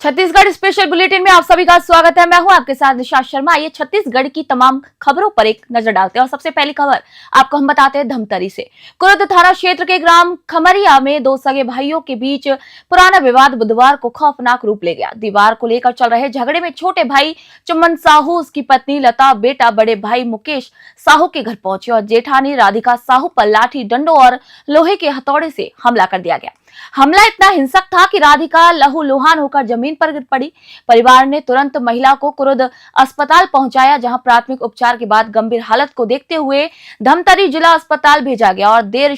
Chhattisgarh special bulletin में आप सभी का स्वागत है। मैं हूं आपके साथ निशा शर्मा। ये छत्तीसगढ़ की तमाम खबरों पर एक नजर डालते हैं और सबसे पहली खबर आपको हम बताते हैं धमतरी से। कुरुद थाना क्षेत्र के ग्राम खमरिया में दो सगे भाइयों के बीच पुराना विवाद बुधवार को खौफनाक रूप ले गया। दीवार को लेकर चल रहे झगड़े में छोटे भाई चुम्बन साहू, उसकी पत्नी लता, बेटा बड़े भाई मुकेश साहू के घर पहुंचे और जेठानी राधिका साहू पर लाठी, डंडों और लोहे के हथौड़े से हमला कर दिया गया। हमला इतना हिंसक था कि राधिका लहूलुहान होकर जमीन पर गिर पड़ी। परिवार ने तुरंत महिला को कुरुद अस्पताल पहुंचाया, जहां प्राथमिक उपचार के बाद गंभीर हालत को देखते हुए धमतरी जिला अस्पताल भेजा गया और देर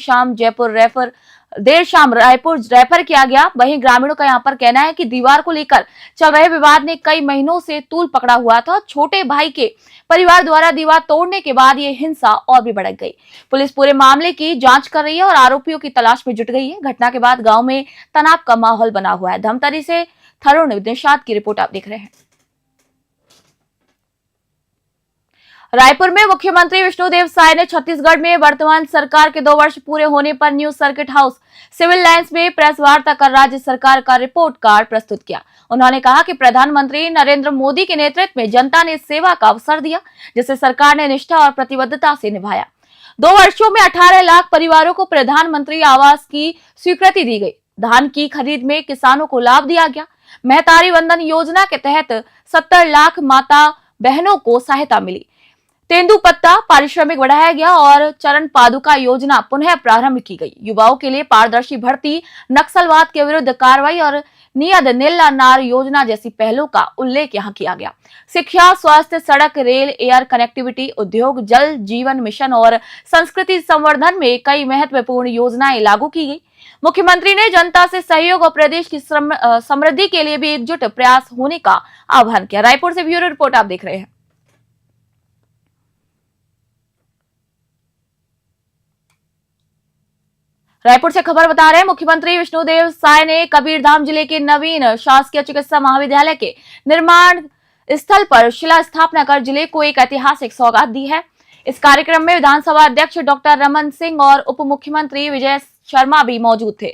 शाम रायपुर रेफर किया गया। वहीं ग्रामीणों का यहां पर कहना है कि दीवार को लेकर चल रहे विवाद ने कई महीनों से तूल पकड़ा हुआ था। छोटे भाई के परिवार द्वारा दीवार तोड़ने के बाद ये हिंसा और भी बढ़ गई। पुलिस पूरे मामले की जांच कर रही है और आरोपियों की तलाश में जुट गई है। घटना के बाद गांव में तनाव का माहौल बना हुआ है। धमतरी से थरुण निषाद की रिपोर्ट आप देख रहे हैं। रायपुर में मुख्यमंत्री विष्णुदेव साय ने छत्तीसगढ़ में वर्तमान सरकार के 2 वर्ष पूरे होने पर new circuit house civil lines में प्रेस वार्ता कर राज्य सरकार का रिपोर्ट कार्ड प्रस्तुत किया। उन्होंने कहा कि प्रधानमंत्री नरेंद्र मोदी के नेतृत्व में जनता ने सेवा का अवसर दिया, जिसे सरकार ने निष्ठा और प्रतिबद्धता से निभाया। 2 वर्षों में 18 लाख परिवारों को प्रधानमंत्री आवास की स्वीकृति दी गई। धान की खरीद में किसानों को लाभ दिया गया। महतारी वंदन योजना के तहत 70 लाख माता बहनों को सहायता मिली। तेंदुपत्ता पारिश्रमिक बढ़ाया गया और चरण पादुका योजना पुनः प्रारंभ की गई। युवाओं के लिए पारदर्शी भर्ती, नक्सलवाद के विरुद्ध कार्रवाई और नियद नीला नार योजना जैसी पहलों का उल्लेख यहाँ किया गया। शिक्षा, स्वास्थ्य, सड़क, रेल, एयर कनेक्टिविटी, उद्योग, जल जीवन मिशन और संस्कृति संवर्धन में कई महत्वपूर्ण योजनाएं लागू की गई। मुख्यमंत्री ने जनता से सहयोग और प्रदेश की समृद्धि के लिए भी एकजुट प्रयास होने का आह्वान किया। रायपुर से ब्यूरो रिपोर्ट आप देख रहे हैं। रायपुर से खबर बता रहे हैं, मुख्यमंत्री विष्णुदेव साय ने कबीरधाम जिले के नवीन शासकीय चिकित्सा महाविद्यालय के निर्माण स्थल पर शिला स्थापना कर जिले को एक ऐतिहासिक सौगात दी है। इस कार्यक्रम में विधानसभा अध्यक्ष डॉक्टर रमन सिंह और उप मुख्यमंत्री विजय शर्मा भी मौजूद थे।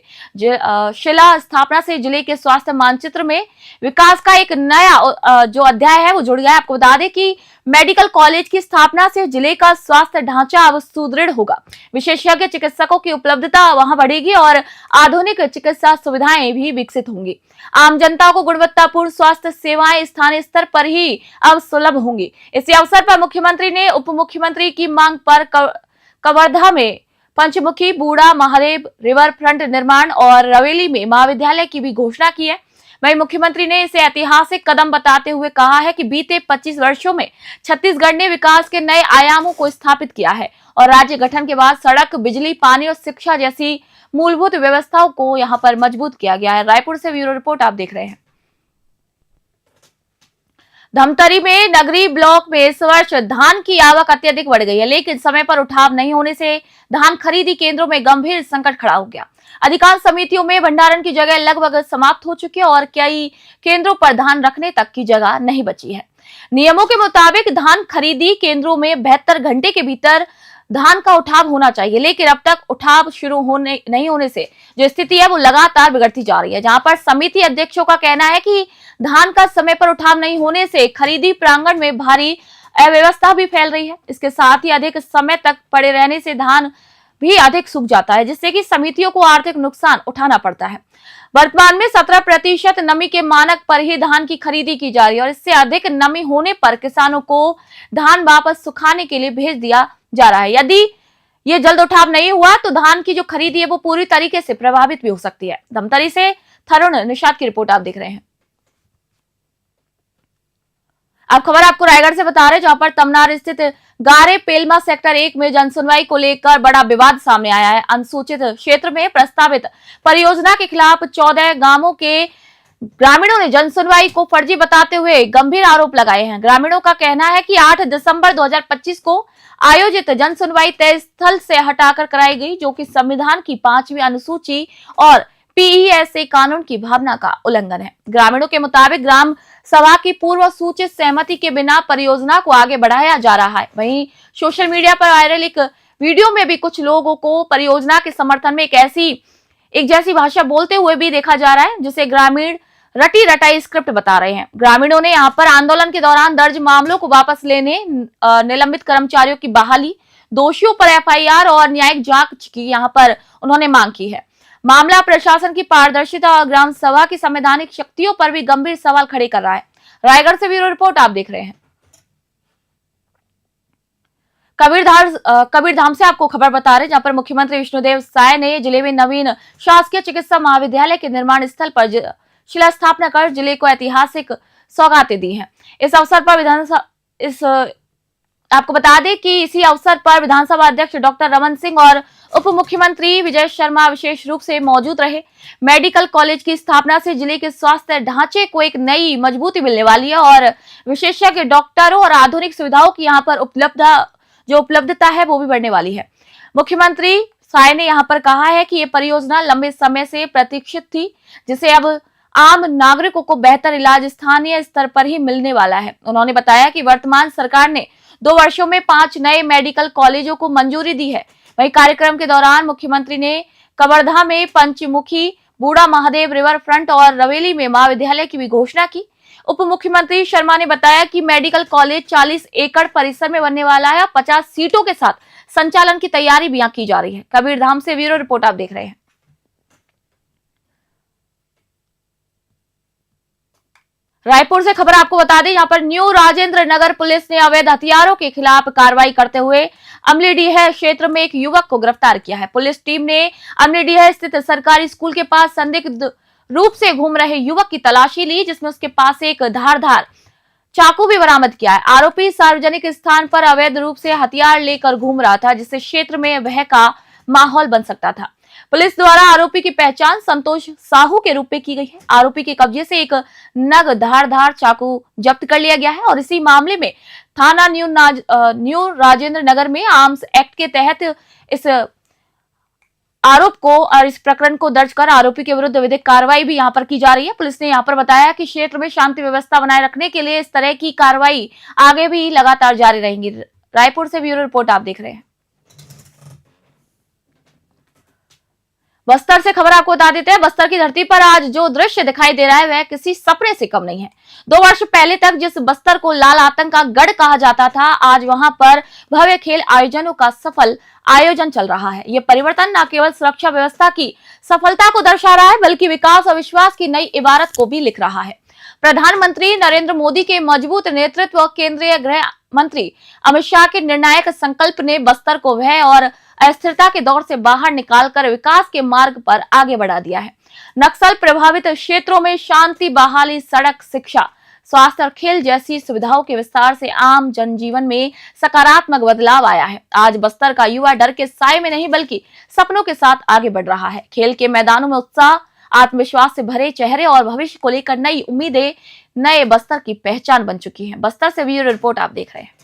शिला स्थापना से जिले के स्वास्थ्य मानचित्र में विकास का एक नया जो अध्याय है वो जुड़ गया है। आपको बता दें कि मेडिकल कॉलेज की स्थापना से जिले का स्वास्थ्य ढांचा अब सुदृढ़ होगा। विशेषज्ञ चिकित्सकों की उपलब्धता वहां बढ़ेगी और आधुनिक चिकित्सा सुविधाएं भी विकसित होंगी। आम जनता को गुणवत्तापूर्ण स्वास्थ्य सेवाएं स्थानीय स्तर पर ही अब सुलभ होंगी। इसी अवसर पर मुख्यमंत्री ने उप मुख्यमंत्री की मांग पर कवर्धा में पंचमुखी, बूढ़ा महादेव रिवर फ्रंट निर्माण और रवेली में महाविद्यालय की भी घोषणा की है। वहीं मुख्यमंत्री ने इसे ऐतिहासिक कदम बताते हुए कहा है कि बीते 25 वर्षों में छत्तीसगढ़ ने विकास के नए आयामों को स्थापित किया है और राज्य गठन के बाद सड़क, बिजली, पानी और शिक्षा जैसी मूलभूत व्यवस्थाओं को यहां पर मजबूत किया गया है। रायपुर से ब्यूरो रिपोर्ट आप देख रहे हैं। धमतरी में नगरी ब्लॉक में इस वर्ष धान की आवक अत्यधिक बढ़ गई है, लेकिन समय पर उठाव नहीं होने से धान खरीदी केंद्रों में गंभीर संकट खड़ा हो गया। अधिकांश समितियों में भंडारण की जगह लगभग समाप्त हो चुकी है और कई केंद्रों पर धान रखने तक की जगह नहीं बची है। नियमों के मुताबिक धान खरीदी केंद्रों में 72 घंटे के भीतर धान का उठाव होना चाहिए, लेकिन अब तक उठाव शुरू नहीं होने से जो स्थिति है वो लगातार बिगड़ती जा रही है। जहां पर समिति अध्यक्षों का कहना है कि धान का समय पर उठाव नहीं होने से खरीदी प्रांगण में भारी अव्यवस्था भी फैल रही है। इसके साथ ही अधिक समय तक पड़े रहने से धान भी अधिक सूख जाता है, जिससे कि समितियों को आर्थिक नुकसान उठाना पड़ता है। वर्तमान में 17% नमी के मानक पर ही धान की खरीदी की जा रही है और इससे अधिक नमी होने पर किसानों को धान वापस सुखाने के लिए भेज दिया जा रहा है। यदि ये जल्द उठाव नहीं हुआ तो धान की जो खरीदी है वो पूरी तरीके से प्रभावित भी हो सकती है। धमतरी से थरुण निषाद की रिपोर्ट आप देख रहे हैं। अब खबर आपको रायगढ़ से बता रहे हैं, जहां पर तमनार स्थित गारे पेलमा सेक्टर 1 में जनसुनवाई को लेकर बड़ा विवाद सामने आया है। अनुसूचित क्षेत्र में प्रस्तावित परियोजना के खिलाफ 14 गांवों के ग्रामीणों ने जनसुनवाई को फर्जी बताते हुए गंभीर आरोप लगाए हैं। ग्रामीणों का कहना है कि 8 दिसंबर 2025 को आयोजित जनसुनवाई तय स्थल से हटाकर कराई गई, जो कि संविधान की 5वीं अनुसूची और पीईएसए कानून की भावना का उल्लंघन है। ग्रामीणों के मुताबिक ग्राम सभा की पूर्व सूचित सहमति के बिना परियोजना को आगे बढ़ाया जा रहा है। वहीं सोशल मीडिया पर वायरल एक वीडियो में भी कुछ लोगों को परियोजना के समर्थन में एक जैसी भाषा बोलते हुए भी देखा जा रहा है, जिसे ग्रामीण रटी रटाई स्क्रिप्ट बता रहे हैं। ग्रामीणों ने यहां पर आंदोलन के दौरान दर्ज मामलों को वापस लेने, निलंबित कर्मचारियों की बहाली, दोषियों पर एफआईआर और न्यायिक जांच की यहां पर उन्होंने मांग की है। मामला प्रशासन की पारदर्शिता और ग्राम सभा की संवैधानिक शक्तियों पर भी गंभीर सवाल खड़े कर रहा है। रायगढ़ से ब्यूरो रिपोर्ट आप देख रहे हैं। कबीरधाम से आपको खबर बता रहे हैं, जहां पर मुख्यमंत्री विष्णुदेव साय ने जिले में नवीन शासकीय चिकित्सा महाविद्यालय के निर्माण स्थल पर शिला स्थापना कर जिले को ऐतिहासिक सौगातें दी हैं। इस अवसर पर आपको बता दें कि इसी अवसर पर विधानसभा अध्यक्ष डॉक्टर रमन सिंह और उप मुख्यमंत्री विजय शर्मा विशेष रूप से मौजूद रहे। मेडिकल कॉलेज की स्थापना से जिले के स्वास्थ्य ढांचे को एक नई मजबूती मिलने वाली है और विशेषज्ञ डॉक्टरों और आधुनिक सुविधाओं की यहाँ पर उपलब्धता है वो भी बढ़ने वाली है। मुख्यमंत्री साय ने यहाँ पर कहा है कि ये परियोजना लंबे समय से प्रतीक्षित थी, जिसे अब आम नागरिकों को बेहतर इलाज स्थानीय स्तर पर ही मिलने वाला है। उन्होंने बताया कि वर्तमान सरकार ने 2 वर्षों में 5 नए मेडिकल कॉलेजों को मंजूरी दी है। वहीं कार्यक्रम के दौरान मुख्यमंत्री ने कवर्धा में पंचमुखी, बूढ़ा महादेव रिवर फ्रंट और रवेली में महाविद्यालय की भी घोषणा की। उप मुख्यमंत्री शर्मा ने बताया कि मेडिकल कॉलेज 40 एकड़ परिसर में बनने वाला है। 50 सीटों के साथ संचालन की तैयारी भी यहाँ की जा रही है। कबीरधाम से ब्यूरो रिपोर्ट आप देख रहे हैं। रायपुर से खबर आपको बता दें, यहाँ पर न्यू राजेंद्र नगर पुलिस ने अवैध हथियारों के खिलाफ कार्रवाई करते हुए अमलीडीह क्षेत्र में एक युवक को गिरफ्तार किया है। पुलिस टीम ने अमलीडीह स्थित सरकारी स्कूल के पास संदिग्ध रूप से घूम रहे युवक की तलाशी ली, जिसमें उसके पास एक धारदार चाकू भी बरामद किया है। आरोपी सार्वजनिक स्थान पर अवैध रूप से हथियार लेकर घूम रहा था, जिससे क्षेत्र में भय का माहौल बन सकता था। पुलिस द्वारा आरोपी की पहचान संतोष साहू के रूप में की गई है। आरोपी के कब्जे से एक नग धारदार चाकू जब्त कर लिया गया है और इसी मामले में थाना न्यू राजेंद्र नगर में आर्म्स एक्ट के तहत इस आरोप को और इस प्रकरण को दर्ज कर आरोपी के विरुद्ध विधिक कार्रवाई भी यहाँ पर की जा रही है। पुलिस ने यहाँ पर बताया कि क्षेत्र में शांति व्यवस्था बनाए रखने के लिए इस तरह की कार्रवाई आगे भी लगातार जारी रहेंगी। रायपुर से ब्यूरो रिपोर्ट आप देख रहे हैं। बस्तर से खबर आपको बता देते हैं। बस्तर की धरती पर आज जो दृश्य दिखाई दे रहा है वह किसी सपने से कम नहीं है। 2 वर्ष पहले तक जिस बस्तर को लाल आतंक का गढ़ कहा जाता था, आज वहां पर भव्य खेल आयोजनों का सफल आयोजन चल रहा है। ये परिवर्तन न केवल सुरक्षा व्यवस्था की सफलता को दर्शा रहा है, बल्कि विकास और विश्वास की नई इबारत को भी लिख रहा है। प्रधानमंत्री नरेंद्र मोदी के मजबूत नेतृत्व, केंद्रीय गृह मंत्री अमित शाह के निर्णायक संकल्प ने बस्तर को भय और अस्थिरता के दौर से बाहर निकालकर विकास के मार्ग पर आगे बढ़ा दिया है। नक्सल प्रभावित क्षेत्रों में शांति बहाली, सड़क, शिक्षा, स्वास्थ्य और खेल जैसी सुविधाओं के विस्तार से आम जनजीवन में सकारात्मक बदलाव आया है। आज बस्तर का युवा डर के साए में नहीं बल्कि सपनों के साथ आगे बढ़ रहा है। खेल के मैदानों में उत्साह, आत्मविश्वास से भरे चेहरे और भविष्य को लेकर नई उम्मीदें नए बस्तर की पहचान बन चुकी हैं। बस्तर से ब्यूरो रिपोर्ट आप देख रहे हैं।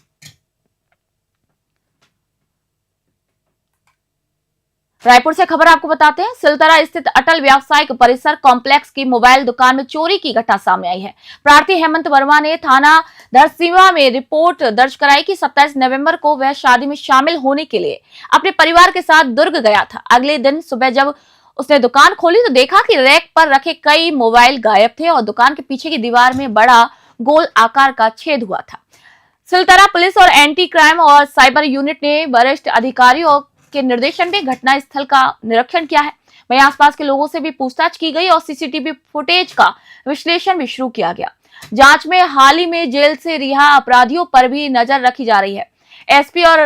रायपुर से खबर आपको बताते हैं। सिलतरा स्थित अटल व्यावसायिक परिसर कॉम्प्लेक्स की मोबाइल दुकान में चोरी की घटना सामने आई है। प्रार्थी हेमंत वर्मा ने थाना धरसीवा में रिपोर्ट दर्ज कराई कि 27 नवंबर को वह शादी में शामिल होने के लिए अपने परिवार के साथ दुर्ग गया था। अगले दिन सुबह जब उसने दुकान खोली तो देखा कि रैक पर रखे कई मोबाइल गायब थे और दुकान के पीछे की दीवार में बड़ा गोल आकार का छेद हुआ था। सिलतरा पुलिस और एंटी क्राइम और साइबर यूनिट ने वरिष्ठ अधिकारियों के निर्देशन में घटना स्थल का निरीक्षण किया है। वहीं आसपास के लोगों से भी पूछताछ की गई और सीसीटीवी फुटेज का विश्लेषण भी शुरू किया गया। जांच में हाल ही में जेल से रिहा अपराधियों पर भी नजर रखी जा रही है। एसपी और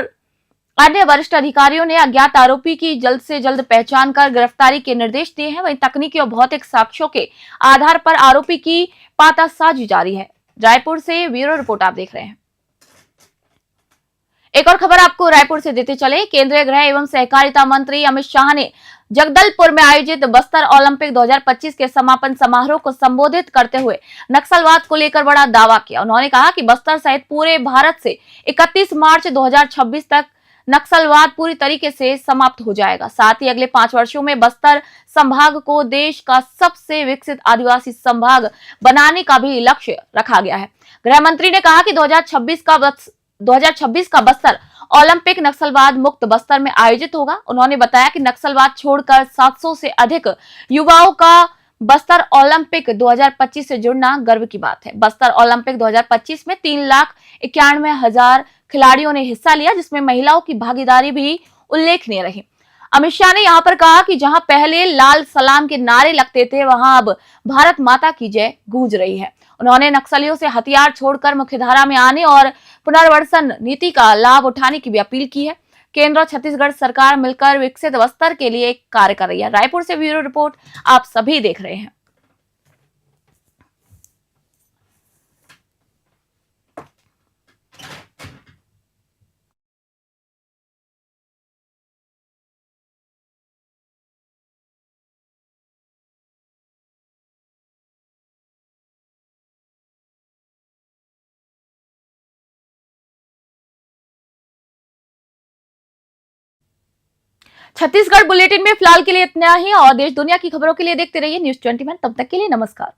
अन्य वरिष्ठ अधिकारियों ने अज्ञात आरोपी की जल्द से जल्द पहचान कर गिरफ्तारी के निर्देश दिए हैं। वहीं तकनीकी और भौतिक साक्ष्यों के आधार पर आरोपी की पातासाजी जारी है। रायपुर से ब्यूरो रिपोर्ट आप देख रहे हैं। एक और खबर आपको रायपुर से देते चले। केंद्रीय गृह एवं सहकारिता मंत्री अमित शाह ने जगदलपुर में आयोजित बस्तर ओलंपिक 2025 के समापन समारोह को संबोधित करते हुए नक्सलवाद को लेकर बड़ा दावा किया। उन्होंने कहा कि बस्तर सहित पूरे भारत से 31 मार्च 2026 तक नक्सलवाद पूरी तरीके से समाप्त हो जाएगा। साथ ही अगले 5 वर्षों में बस्तर संभाग को देश का सबसे विकसित आदिवासी संभाग बनाने का भी लक्ष्य रखा गया है। गृह मंत्री ने कहा कि 2026 का बस्तर ओलंपिक नक्सलवाद मुक्त बस्तर में आयोजित होगा। उन्होंने बताया कि नक्सलवाद छोड़कर 700 से अधिक युवाओं का बस्तर ओलंपिक 2025 से जुड़ना गर्व की बात है। बस्तर ओलंपिक 2025 में 3,91,000 खिलाड़ियों ने हिस्सा लिया, जिसमें महिलाओं की भागीदारी भी उल्लेखनीय रही। अमित शाह ने यहां पर कहा कि जहां पहले लाल सलाम के नारे लगते थे, वहां अब भारत माता की जय गूंज रही है। उन्होंने नक्सलियों से हथियार छोड़कर मुख्यधारा में आने और पुनर्वासन नीति का लाभ उठाने की भी अपील की है। केंद्र और छत्तीसगढ़ सरकार मिलकर विकसित बस्तर के लिए कार्य कर रही है। रायपुर से ब्यूरो रिपोर्ट आप सभी देख रहे हैं। छत्तीसगढ़ बुलेटिन में फिलहाल के लिए इतना ही, और देश दुनिया की खबरों के लिए देखते रहिए न्यूज़ 21। तब तक के लिए नमस्कार।